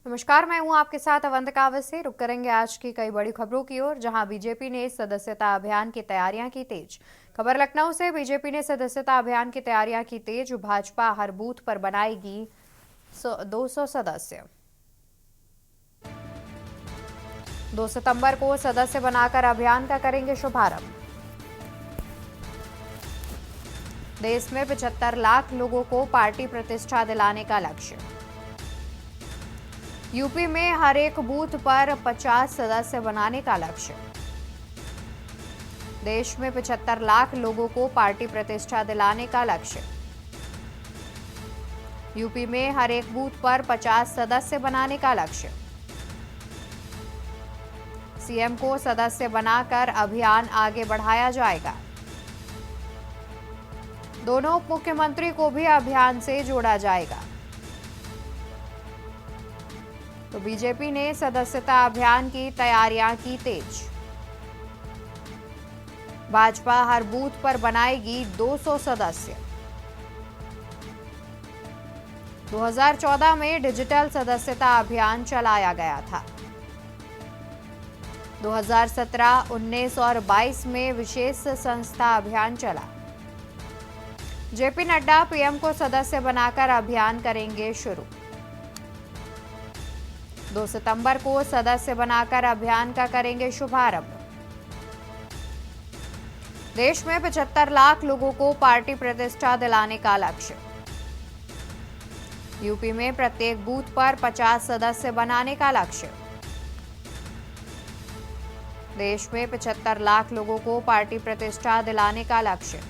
नमस्कार, मैं हूं आपके साथ अवंतिका अवस्थी। रुक करेंगे आज की कई बड़ी खबरों की ओर, जहां बीजेपी ने सदस्यता अभियान की तैयारियां की तेज। खबर लखनऊ से। बीजेपी ने सदस्यता अभियान की तैयारियां की तेज। भाजपा हर बूथ पर बनाएगी 200 सदस्य। 2 सितंबर को सदस्य बनाकर अभियान का करेंगे शुभारंभ। देश में 75 लाख लोगों को पार्टी प्रतिष्ठा दिलाने का लक्ष्य। यूपी में हर एक बूथ पर 50 सदस्य बनाने का लक्ष्य। देश में 75 लाख लोगों को पार्टी प्रतिष्ठा दिलाने का लक्ष्य। यूपी में हर एक बूथ पर 50 सदस्य बनाने का लक्ष्य। सीएम को सदस्य बनाकर अभियान आगे बढ़ाया जाएगा। दोनों उप मुख्यमंत्री को भी अभियान से जोड़ा जाएगा। तो बीजेपी ने सदस्यता अभियान की तैयारियां की तेज। भाजपा हर बूथ पर बनाएगी 200 सदस्य। 2014 में डिजिटल सदस्यता अभियान चलाया गया था। 2017, 19 और 22 में विशेष संस्था अभियान चला। जेपी नड्डा पीएम को सदस्य बनाकर अभियान करेंगे शुरू। 2 सितंबर को सदस्य बनाकर अभियान का करेंगे शुभारंभ। देश में 75 लाख लोगों को पार्टी प्रतिष्ठा दिलाने का लक्ष्य। यूपी में प्रत्येक बूथ पर 50 सदस्य बनाने का लक्ष्य। देश में 75 लाख लोगों को पार्टी प्रतिष्ठा दिलाने का लक्ष्य।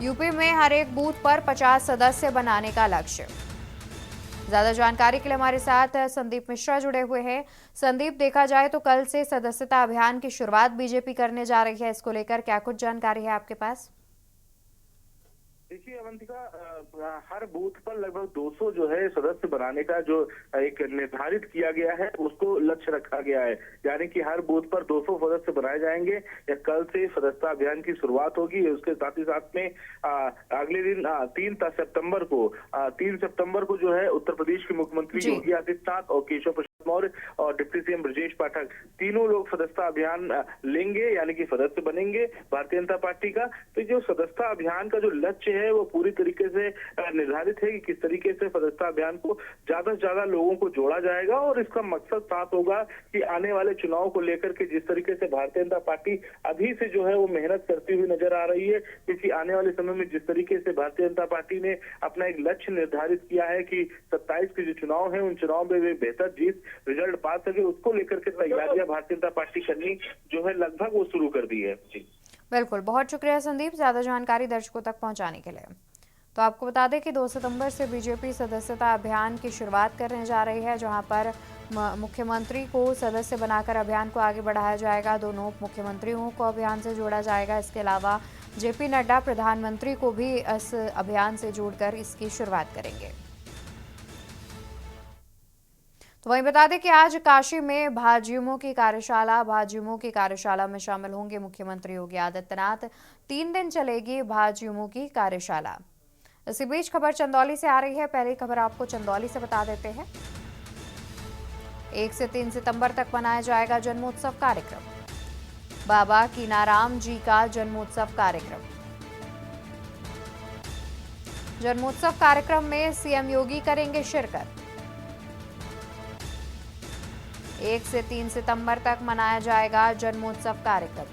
यूपी में हर एक बूथ पर 50 सदस्य बनाने का लक्ष्य। ज्यादा जानकारी के लिए हमारे साथ संदीप मिश्रा जुड़े हुए हैं। संदीप, देखा जाए तो कल से सदस्यता अभियान की शुरुआत बीजेपी करने जा रही है। इसको लेकर क्या कुछ जानकारी है आपके पास? देखिए अवंतिका, हर बूथ पर लगभग 200 जो है सदस्य बनाने का जो एक निर्धारित किया गया है उसको लक्ष्य रखा गया है। यानी कि हर बूथ पर 200 सदस्य बनाए जाएंगे। या कल से सदस्यता अभियान की शुरुआत होगी। उसके साथ ही साथ में अगले दिन 3 सितंबर को जो है उत्तर प्रदेश के मुख्यमंत्री योगी आदित्यनाथ और केशव प्रसाद मौर्य और डिप्टी सीएम ब्रजेश पाठक तीनों लोग सदस्यता अभियान लेंगे, यानी कि सदस्य बनेंगे भारतीय जनता पार्टी का। तो जो सदस्यता अभियान का जो लक्ष्य है वो पूरी तरीके से निर्धारित है कि किस तरीके से सदस्यता अभियान को ज्यादा से ज्यादा लोगों को जोड़ा जाएगा। और इसका मकसद साफ होगा कि आने वाले चुनाव को लेकर के जिस तरीके से भारतीय जनता पार्टी अभी से जो है वो मेहनत करती हुई नजर आ रही है, क्योंकि आने वाले समय में जिस तरीके से भारतीय जनता पार्टी ने अपना एक लक्ष्य निर्धारित किया है कि 27 के जो चुनाव है उन चुनाव में वे बेहतर जीत रिजल्ट पा सके, उसको लेकर के तैयारियां भारतीय जनता पार्टी करनी जो है लगभग वो शुरू कर दी है। बिल्कुल, बहुत शुक्रिया संदीप, ज्यादा जानकारी दर्शकों तक पहुंचाने के लिए। तो आपको बता दें कि 2 सितंबर से बीजेपी सदस्यता अभियान की शुरुआत करने जा रही है, जहां पर मुख्यमंत्री को सदस्य बनाकर अभियान को आगे बढ़ाया जाएगा। दोनों उप मुख्यमंत्रियों को अभियान से जोड़ा जाएगा। इसके अलावा जेपी नड्डा प्रधानमंत्री को भी इस अभियान से जोड़कर इसकी शुरुआत करेंगे। तो वहीं बता दें कि आज काशी में भाजयुमो की कार्यशाला में शामिल होंगे मुख्यमंत्री योगी आदित्यनाथ। 3 दिन चलेगी भाजयुमो की कार्यशाला। इसी बीच खबर चंदौली से आ रही है। पहली खबर आपको चंदौली से बता देते हैं। 1 से 3 सितंबर तक मनाया जाएगा जन्मोत्सव कार्यक्रम। बाबा कीनाराम जी का जन्मोत्सव कार्यक्रम। जन्मोत्सव कार्यक्रम में सीएम योगी करेंगे शिरकत। 1 से 3 सितंबर तक मनाया जाएगा जन्मोत्सव कार्यक्रम।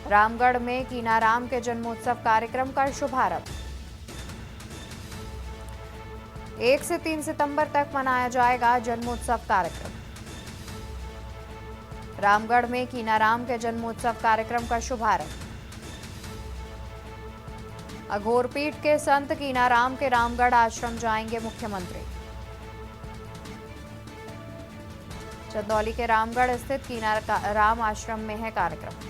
रामगढ़ में कीनाराम के जन्मोत्सव कार्यक्रम का शुभारंभ। 1 से 3 सितंबर तक मनाया जाएगा जन्मोत्सव कार्यक्रम। रामगढ़ में कीनाराम के जन्मोत्सव कार्यक्रम का शुभारंभ। अघोरपीठ के संत कीनाराम के रामगढ़ आश्रम जाएंगे मुख्यमंत्री। चंदौली के रामगढ़ स्थित कीनाराम आश्रम में है कार्यक्रम।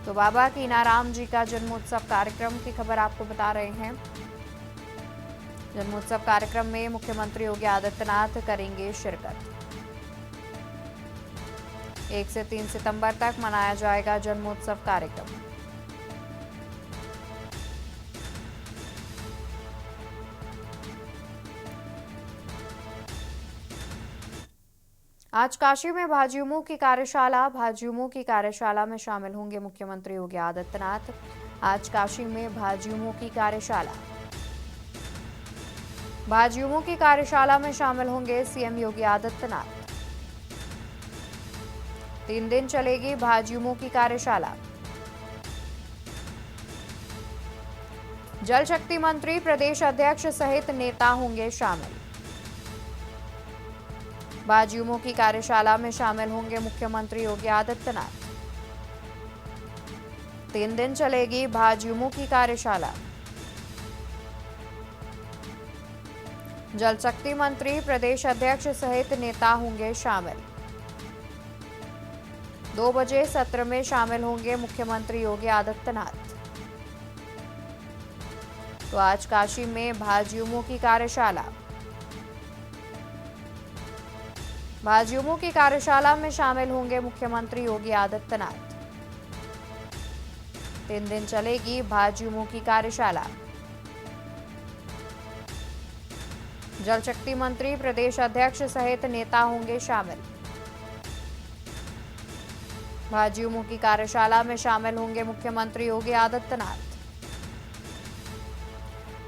तो बाबा कीनाराम जी का जन्मोत्सव कार्यक्रम की खबर आपको बता रहे हैं। जन्मोत्सव कार्यक्रम में मुख्यमंत्री योगी आदित्यनाथ करेंगे शिरकत। 1 से 3 सितंबर तक मनाया जाएगा जन्मोत्सव कार्यक्रम। आज काशी में भाजयुमो की कार्यशाला। भाजयुमो की कार्यशाला में शामिल होंगे मुख्यमंत्री योगी आदित्यनाथ। आज काशी में भाजयुमो की कार्यशाला। भाजयुमो की कार्यशाला में शामिल होंगे सीएम योगी आदित्यनाथ। 3 दिन चलेगी भाजयुमो की कार्यशाला। जल शक्ति मंत्री प्रदेश अध्यक्ष सहित नेता होंगे शामिल। भाजयुमो की कार्यशाला में शामिल होंगे मुख्यमंत्री योगी आदित्यनाथ। 3 दिन चलेगी भाजयुमो की कार्यशाला। जल शक्ति मंत्री प्रदेश अध्यक्ष सहित नेता होंगे शामिल। 2 बजे सत्र में शामिल होंगे मुख्यमंत्री योगी आदित्यनाथ। तो आज काशी में भाजयुमो की कार्यशाला। भाजयुमो की कार्यशाला में शामिल होंगे मुख्यमंत्री योगी आदित्यनाथ। 3 दिन चलेगी भाजयुमो की कार्यशाला। जल शक्ति मंत्री प्रदेश अध्यक्ष सहित नेता होंगे शामिल। भाजयुमो की कार्यशाला में शामिल होंगे मुख्यमंत्री योगी आदित्यनाथ।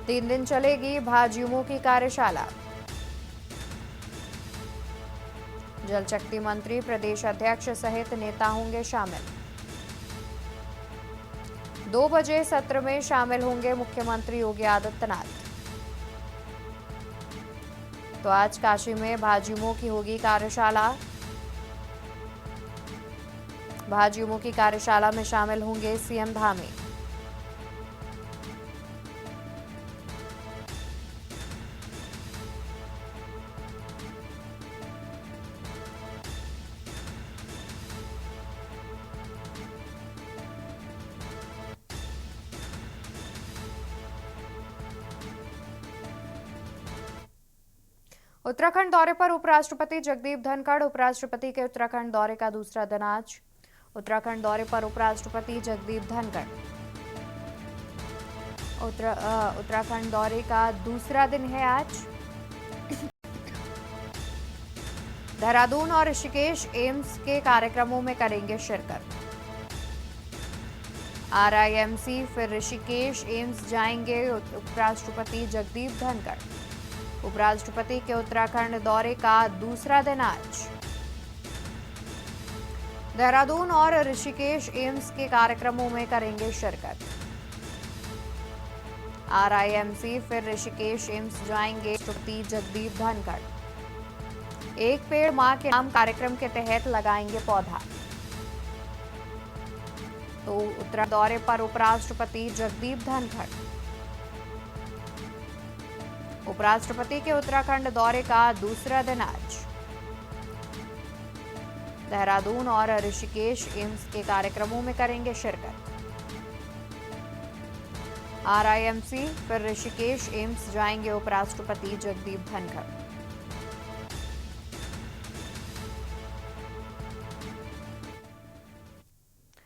3 दिन चलेगी भाजयुमो की कार्यशाला। जल शक्ति मंत्री प्रदेश अध्यक्ष सहित नेता होंगे शामिल। 2 बजे सत्र में शामिल होंगे मुख्यमंत्री योगी आदित्यनाथ। तो आज काशी में भाजयुमो की होगी कार्यशाला। भाजयुमो की कार्यशाला में शामिल होंगे सीएम धामी। उत्तराखंड दौरे पर उपराष्ट्रपति जगदीप धनखड़। उपराष्ट्रपति के उत्तराखंड दौरे का दूसरा दिन आज। उत्तराखंड दौरे पर उपराष्ट्रपति जगदीप धनखड़। उत्तराखंड दौरे का दूसरा दिन है आज। देहरादून और ऋषिकेश एम्स के कार्यक्रमों में करेंगे शिरकत। RIMC फिर ऋषिकेश एम्स जाएंगे उपराष्ट्रपति जगदीप धनखड़। उपराष्ट्रपति के उत्तराखंड दौरे का दूसरा दिन आज। देहरादून और ऋषिकेश एम्स के कार्यक्रमों में करेंगे शिरकत। RIMC फिर ऋषिकेश एम्स जाएंगे उपराष्ट्रपति जगदीप धनखड़। एक पेड़ मां के नाम कार्यक्रम के तहत लगाएंगे पौधा। तो उत्तराखंड दौरे पर उपराष्ट्रपति जगदीप धनखड़। उपराष्ट्रपति के उत्तराखंड दौरे का दूसरा दिन आज। देहरादून और ऋषिकेश एम्स के कार्यक्रमों में करेंगे शिरकत। RIMC फिर ऋषिकेश एम्स जाएंगे उपराष्ट्रपति जगदीप धनखड़।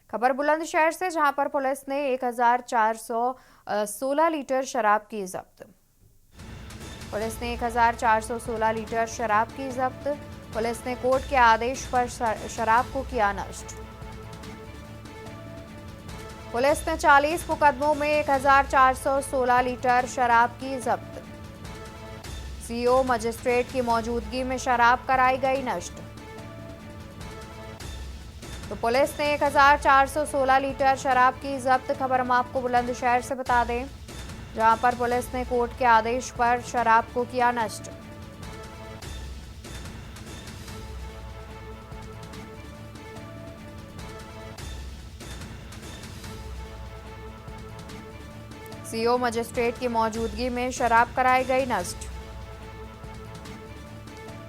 खबर बुलंदशहर से, जहां पर पुलिस ने 1416 लीटर शराब की जब्त। पुलिस ने 1416 लीटर शराब की जब्त। पुलिस ने कोर्ट के आदेश पर शराब को किया नष्ट। पुलिस ने 40 मुकदमों में 1416 लीटर शराब की जब्त। CO मजिस्ट्रेट की मौजूदगी में शराब कराई गई नष्ट। तो पुलिस ने 1416 लीटर शराब की जब्त। खबर हम आपको बुलंदशहर से बता दें, जहां पर पुलिस ने कोर्ट के आदेश पर शराब को किया नष्ट। CO मजिस्ट्रेट की मौजूदगी में शराब कराई गई नष्ट।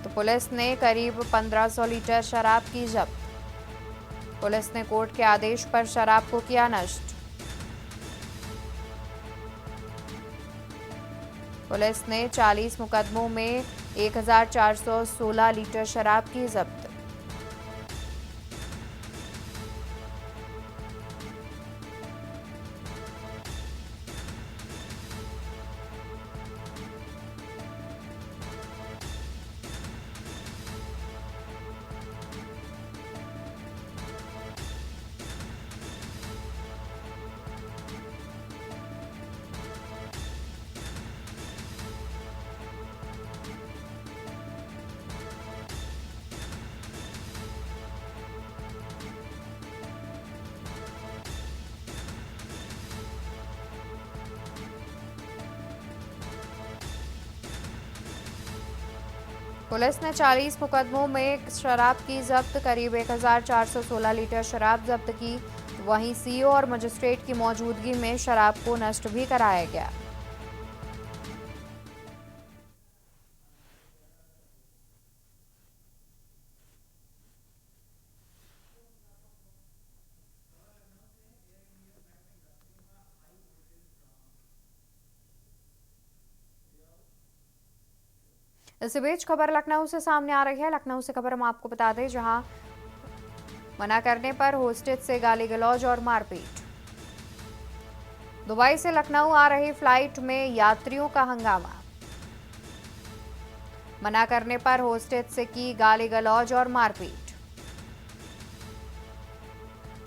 तो पुलिस ने करीब 1500 लीटर शराब की जब्त। पुलिस ने कोर्ट के आदेश पर शराब को किया नष्ट। पुलिस ने 40 मुकदमों में 1416 लीटर शराब की जब्त। पुलिस ने 40 मुकदमों में शराब की जब्त, करीब 1416 लीटर शराब जब्त की। वहीं सीओ और मजिस्ट्रेट की मौजूदगी में शराब को नष्ट भी कराया गया। इसी बीच खबर लखनऊ से सामने आ रही है। लखनऊ से खबर हम आपको बता दें, जहां मना करने पर होस्टेज से गाली गलौज और मारपीट। दुबई से लखनऊ आ रही फ्लाइट में यात्रियों का हंगामा। मना करने पर होस्टेज से की गाली गलौज और मारपीट।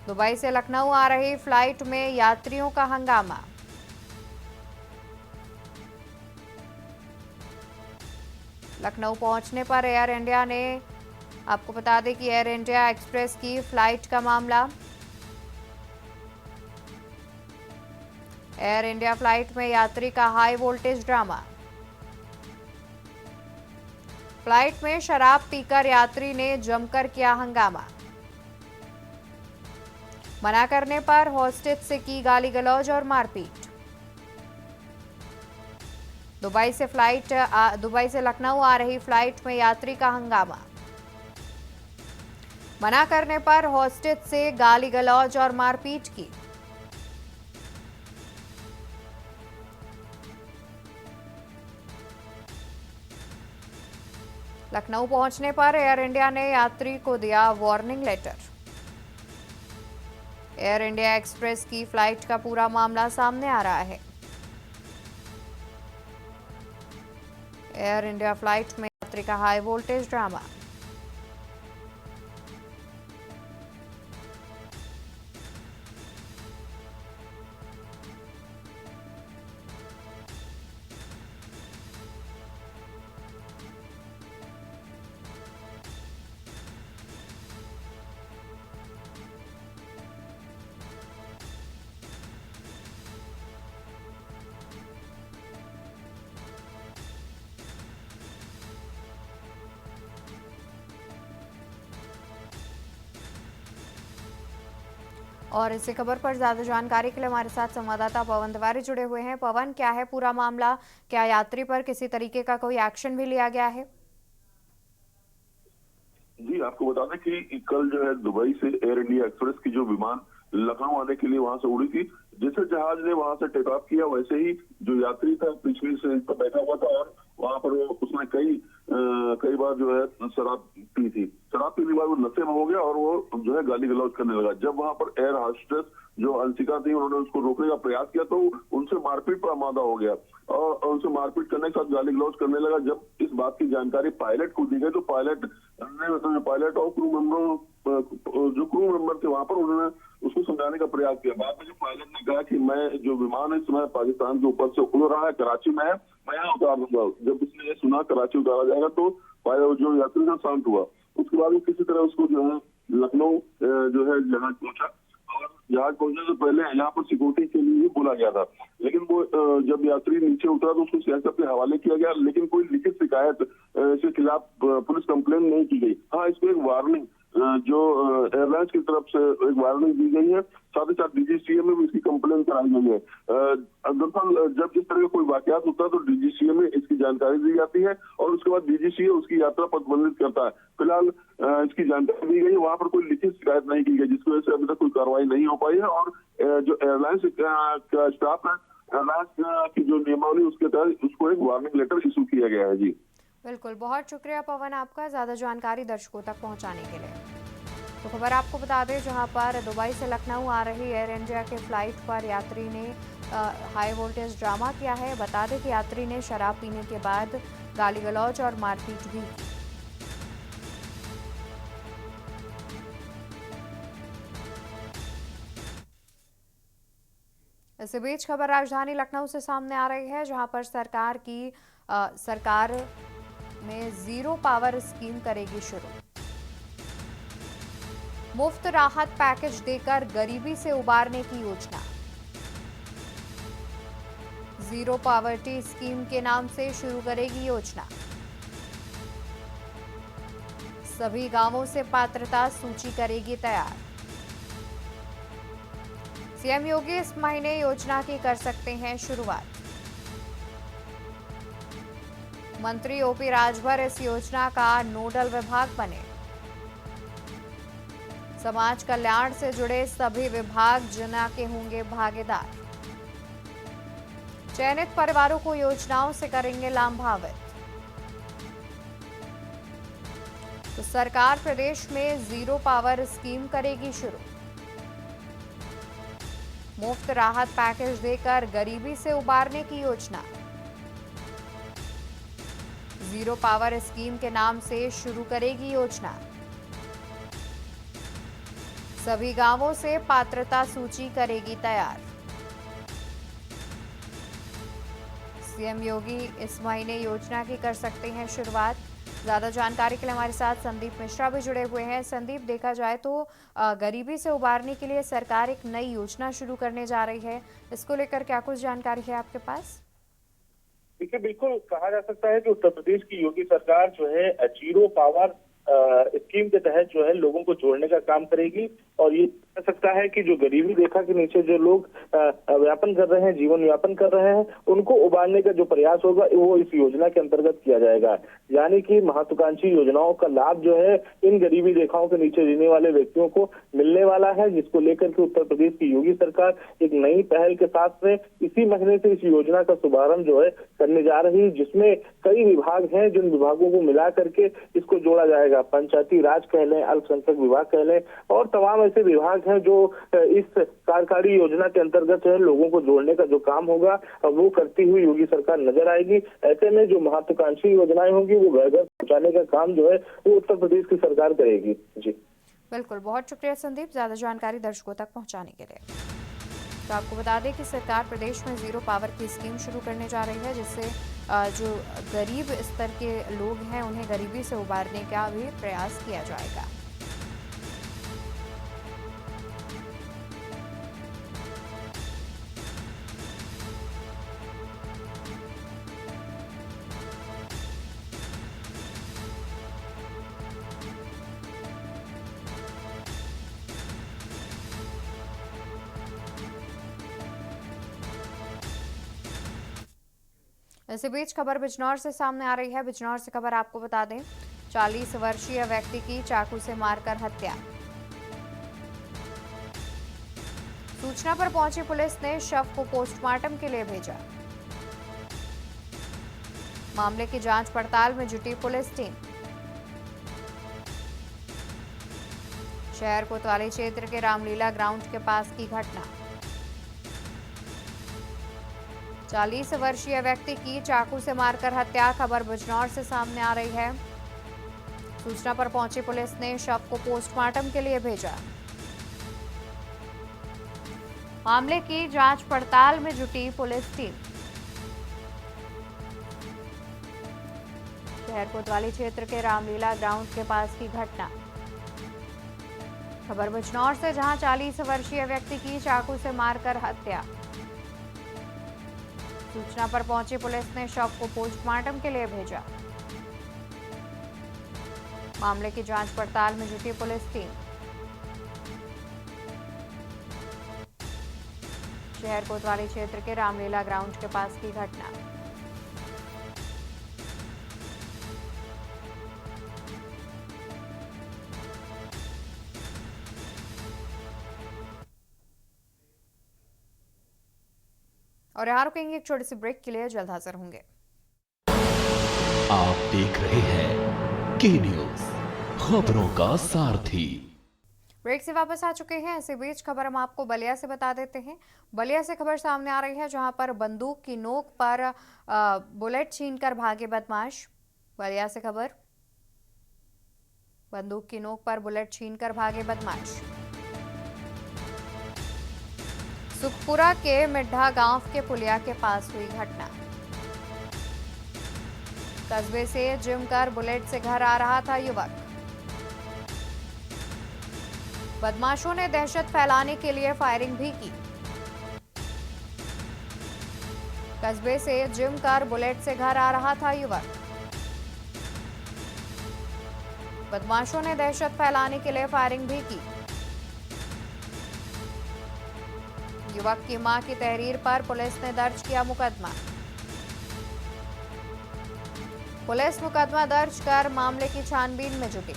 दुबई से लखनऊ आ रही फ्लाइट में यात्रियों का हंगामा। लखनऊ पहुंचने पर एयर इंडिया ने, आपको बता दें कि एयर इंडिया एक्सप्रेस की फ्लाइट का मामला। एयर इंडिया फ्लाइट में यात्री का हाई वोल्टेज ड्रामा। फ्लाइट में शराब पीकर यात्री ने जमकर किया हंगामा। मना करने पर हॉस्टेज से की गाली गलौज और मारपीट। दुबई से लखनऊ आ रही फ्लाइट में यात्री का हंगामा। मना करने पर हॉस्टेज से गाली गलौज और मारपीट की। लखनऊ पहुंचने पर एयर इंडिया ने यात्री को दिया warning letter. Air India Express की फ्लाइट का पूरा मामला सामने आ रहा है। एयर इंडिया फ्लाइट में यात्री का हाई वोल्टेज ड्रामा। और इसी खबर पर ज्यादा जानकारी के लिए हमारे साथ संवाददाता पवन तिवारी जुड़े हुए हैं। पवन, क्या है पूरा मामला? क्या यात्री पर किसी तरीके का कोई एक्शन भी लिया गया है? जी, आपको बता दें कि कल जो है दुबई से एयर इंडिया एक्सप्रेस की जो विमान लखनऊ आने के लिए वहां से उड़ी थी, जैसे जहाज ने वहां से टेक ऑफ किया वैसे ही जो यात्री था पिछली सीट पर बैठा हुआ था और वहां पर उसने कई बार जो है शराब पी थी। शराब पीने के बाद वो नशे में हो गया और वो जो है गाली गलौज करने लगा। जब वहां पर एयर होस्टेस जो अंशिका थी उन्होंने उसको रोकने का प्रयास किया तो उनसे मारपीट पर आमादा हो गया और उनसे मारपीट करने के साथ गाली गलौज करने लगा। जब इस बात की जानकारी पायलट को दी गई तो पायलट और क्रू मेंबर थे वहां पर, उन्होंने उसको समझाने का प्रयास किया। बाद में जो पायलट ने कहा कि मैं जो विमान है इस समय पाकिस्तान के ऊपर से उड़ रहा है, कराची में है, मैं यहाँ उतार दूंगा। जब उसने ये सुना कराची उतारा जाएगा तो पायलट जो यात्री था शांत हुआ। उसके बाद किसी तरह उसको जो है लखनऊ जो है जहाज पहुंचा और जहाज पहुंचने से पहले यहाँ पर सिक्योरिटी के लिए बुला गया था, लेकिन वो जब यात्री नीचे उतरा तो उसको सीआईएसएफ के हवाले किया गया, लेकिन कोई लिखित शिकायत के खिलाफ पुलिस कंप्लेन नहीं की गई। हाँ, इस पर एक वार्निंग जो एयरलाइंस की तरफ से एक वार्निंग दी गई है, साथ ही साथ डीजीसीए में भी इसकी कंप्लेन कराई गई है। दरअसल जब इस तरह का कोई वाकयात होता है तो डीजीसीए में इसकी जानकारी दी जाती है और उसके बाद डीजीसीए उसकी यात्रा प्रतिबंधित करता है। फिलहाल इसकी जानकारी दी गई है, वहां पर कोई लिखित शिकायत नहीं की गई, जिसकी वजह से अभी तक कोई कार्रवाई नहीं हो पाई है। और जो एयरलाइंस का स्टाफ है, एयरलाइंस की जो नियमावली उसके तहत उसको एक वार्निंग लेटर इशू किया गया है। जी बिल्कुल, बहुत शुक्रिया पवन आपका ज्यादा जानकारी दर्शकों तक पहुंचाने के लिए। तो खबर आपको बता दें, जहां पर दुबई से लखनऊ आ रही एयर इंडिया के फ्लाइट पर यात्री ने हाई वोल्टेज ड्रामा किया है। बता दें कि यात्री ने शराब पीने के बाद गाली गलौज और मारपीट भी की। इसी बीच खबर राजधानी लखनऊ से सामने आ रही है, जहां पर सरकार में जीरो पावर स्कीम करेगी शुरू। मुफ्त राहत पैकेज देकर गरीबी से उबारने की योजना। जीरो पावर्टी स्कीम के नाम से शुरू करेगी योजना। सभी गांवों से पात्रता सूची करेगी तैयार। सीएम योगी इस महीने योजना की कर सकते हैं शुरुआत। मंत्री ओपी राजभर इस योजना का नोडल विभाग बने। समाज कल्याण से जुड़े सभी विभाग जना के होंगे भागीदार। चयनित परिवारों को योजनाओं से करेंगे लाभान्वित। तो सरकार प्रदेश में जीरो पावर स्कीम करेगी शुरू। मुफ्त राहत पैकेज देकर गरीबी से उबारने की योजना। जीरो पावर स्कीम के नाम से शुरू करेगी योजना। सभी गांवों से पात्रता सूची करेगी तैयार। सीएम योगी इस महीने योजना की कर सकते हैं शुरुआत। ज्यादा जानकारी के लिए हमारे साथ संदीप मिश्रा भी जुड़े हुए हैं। संदीप, देखा जाए तो गरीबी से उबारने के लिए सरकार एक नई योजना शुरू करने जा रही है, इसको लेकर क्या कुछ जानकारी है आपके पास? देखिए, बिल्कुल कहा जा सकता है कि उत्तर प्रदेश की योगी सरकार जो है जीरो पावर स्कीम के तहत जो है लोगों को जोड़ने का काम करेगी। और ये कह सकता है कि जो गरीबी रेखा के नीचे जो लोग व्यापन कर रहे हैं, जीवन यापन कर रहे हैं, उनको उबारने का जो प्रयास होगा वो इस योजना के अंतर्गत किया जाएगा। यानी कि महत्वाकांक्षी योजनाओं का लाभ जो है इन गरीबी रेखाओं के नीचे रहने वाले व्यक्तियों को मिलने वाला है, जिसको लेकर के उत्तर प्रदेश की योगी सरकार एक नई पहल के साथ में इसी महीने से इस योजना का शुभारंभ जो है करने जा रही है, जिसमें कई विभाग हैं जिन विभागों को मिला करके इसको जोड़ा जाएगा। पंचायती राज कह लें, अल्पसंख्यक विभाग कह लें, और तमाम ऐसे विभाग हैं जो इस कार्यकारी योजना के अंतर्गत जो है लोगों को जोड़ने का जो काम होगा वो करती हुई योगी सरकार नजर आएगी। ऐसे में जो महत्वाकांक्षी योजनाएं होंगी वो घर घर पहुंचाने का काम जो है वो उत्तर प्रदेश की सरकार करेगी। जी बिल्कुल, बहुत शुक्रिया संदीप, ज्यादा जानकारी दर्शकों तक पहुंचाने के लिए। तो आपको बता दें कि सरकार प्रदेश में जीरो पावर की स्कीम शुरू करने जा रही है, जिससे जो गरीब स्तर के लोग हैं उन्हें गरीबी से उबारने का भी प्रयास किया जाएगा। इसी बीच खबर बिजनौर से सामने आ रही है। बिजनौर से खबर आपको बता दें, 40 वर्षीय व्यक्ति की चाकू से मारकर हत्या। सूचना पर पहुंची पुलिस ने शव को पोस्टमार्टम के लिए भेजा। मामले की जांच पड़ताल में जुटी पुलिस टीम। शहर कोतवाली क्षेत्र के रामलीला ग्राउंड के पास की घटना। 40 वर्षीय व्यक्ति की चाकू से मारकर हत्या, खबर बिजनौर से सामने आ रही है। सूचना पर पहुंची पुलिस ने शव को पोस्टमार्टम के लिए भेजा। मामले की जांच पड़ताल में जुटी पुलिस टीम। शहर कोतवाली क्षेत्र के रामलीला ग्राउंड के पास की घटना। खबर बिजनौर से, जहां 40 वर्षीय व्यक्ति की चाकू से मारकर हत्या। सूचना पर पहुंची पुलिस ने शव को पोस्टमार्टम के लिए भेजा। मामले की जांच पड़ताल में जुटी पुलिस टीम। शहर कोतवाली क्षेत्र के रामलीला ग्राउंड के पास की घटना। और यहाँ रुकेंगे एक छोटी सी ब्रेक के लिए, जल्द हाजिर होंगे। आप देख रहे हैं के न्यूज, खबरों का सारथी। ब्रेक से वापस आ चुके हैं। इसी बीच खबर हम आपको बलिया से बता देते हैं। बलिया से खबर सामने आ रही है, जहां पर बंदूक की नोक पर बुलेट छीनकर भागे बदमाश। बलिया से खबर, बंदूक की नोक पर बुलेट छीनकर भागे बदमाश। सुखपुरा के मिड्ढा गांव के पुलिया के पास हुई घटना। कस्बे से जिम कर बुलेट से घर आ रहा था युवक। बदमाशों ने दहशत फैलाने के लिए फायरिंग भी की। कस्बे से जिम कर बुलेट से घर आ रहा था युवक। बदमाशों ने दहशत फैलाने के लिए फायरिंग भी की। युवक की मां की तहरीर पर पुलिस ने दर्ज किया मुकदमा। पुलिस मुकदमा दर्ज कर मामले की छानबीन में जुटी।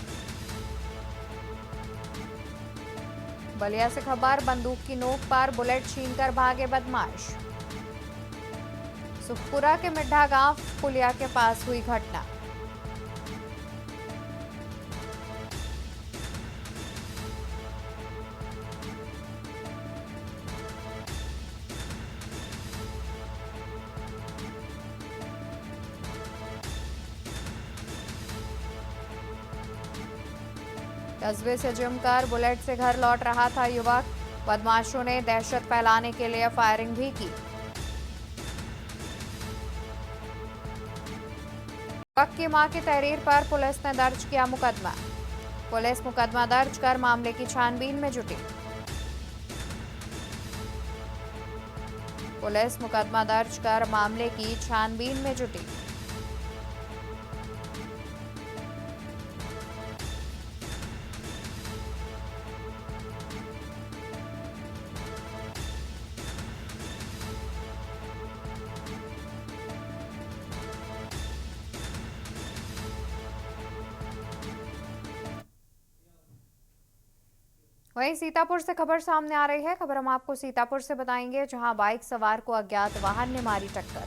बलिया से खबर, बंदूक की नोक पर बुलेट छीनकर भागे बदमाश। सुखपुरा के मिड्ढा गांव पुलिया के पास हुई घटना। कस्बे से जिम कर बुलेट से घर लौट रहा था युवक। बदमाशों ने दहशत फैलाने के लिए फायरिंग भी की। युवक की मां की तहरीर पर पुलिस ने दर्ज किया मुकदमा। पुलिस मुकदमा दर्ज कर मामले की छानबीन में जुटी। पुलिस मुकदमा दर्ज कर मामले की छानबीन में जुटी। वहीं सीतापुर से खबर सामने आ रही है। खबर हम आपको सीतापुर से बताएंगे, जहां बाइक सवार को अज्ञात वाहन ने मारी टक्कर।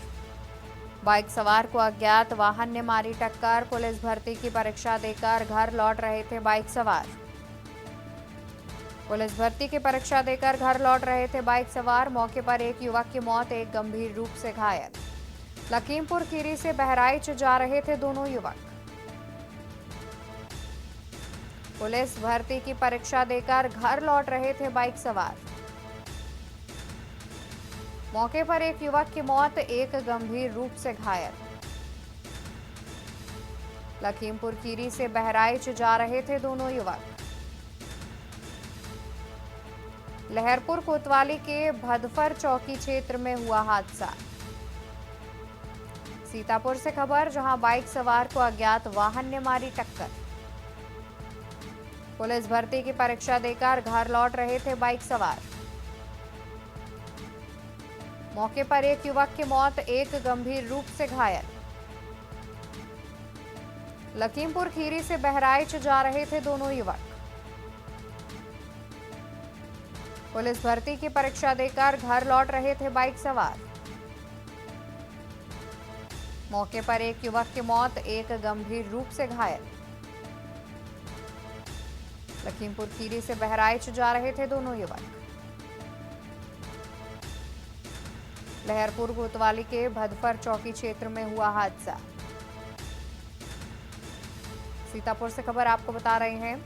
बाइक सवार को अज्ञात वाहन ने मारी टक्कर। पुलिस भर्ती की परीक्षा देकर घर लौट रहे थे बाइक सवार। पुलिस भर्ती की परीक्षा देकर घर लौट रहे थे बाइक सवार। मौके पर एक युवक की मौत, एक गंभीर रूप से घायल। लखीमपुर खीरी से बहराइच जा रहे थे दोनों युवक। पुलिस भर्ती की परीक्षा देकर घर लौट रहे थे बाइक सवार। मौके पर एक युवक की मौत, एक गंभीर रूप से घायल। लखीमपुर खीरी से बहराइच जा रहे थे दोनों युवक। लहरपुर कोतवाली के भदफर चौकी क्षेत्र में हुआ हादसा। सीतापुर से खबर, जहां बाइक सवार को अज्ञात वाहन ने मारी टक्कर। पुलिस भर्ती की परीक्षा देकर घर लौट रहे थे बाइक सवार। मौके पर एक युवक की मौत, एक गंभीर रूप से घायल। लखीमपुर खीरी से बहराइच जा रहे थे दोनों युवक। पुलिस भर्ती की परीक्षा देकर घर लौट रहे थे बाइक सवार। मौके पर एक युवक की मौत, एक गंभीर रूप से घायल। लखीमपुर खीरी से बहराइच जा रहे थे दोनों युवक। लहरपुर कोतवाली के भदफर चौकी क्षेत्र में हुआ हादसा। सीतापुर से खबर आपको बता रहे हैं।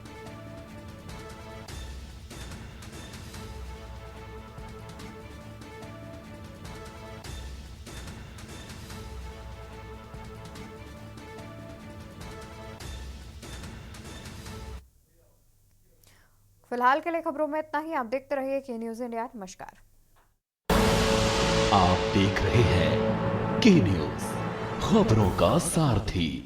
फिलहाल के लिए खबरों में इतना ही। आप देखते रहिए के न्यूज इंडिया। नमस्कार। आप देख रहे हैं के न्यूज, खबरों का सारथी।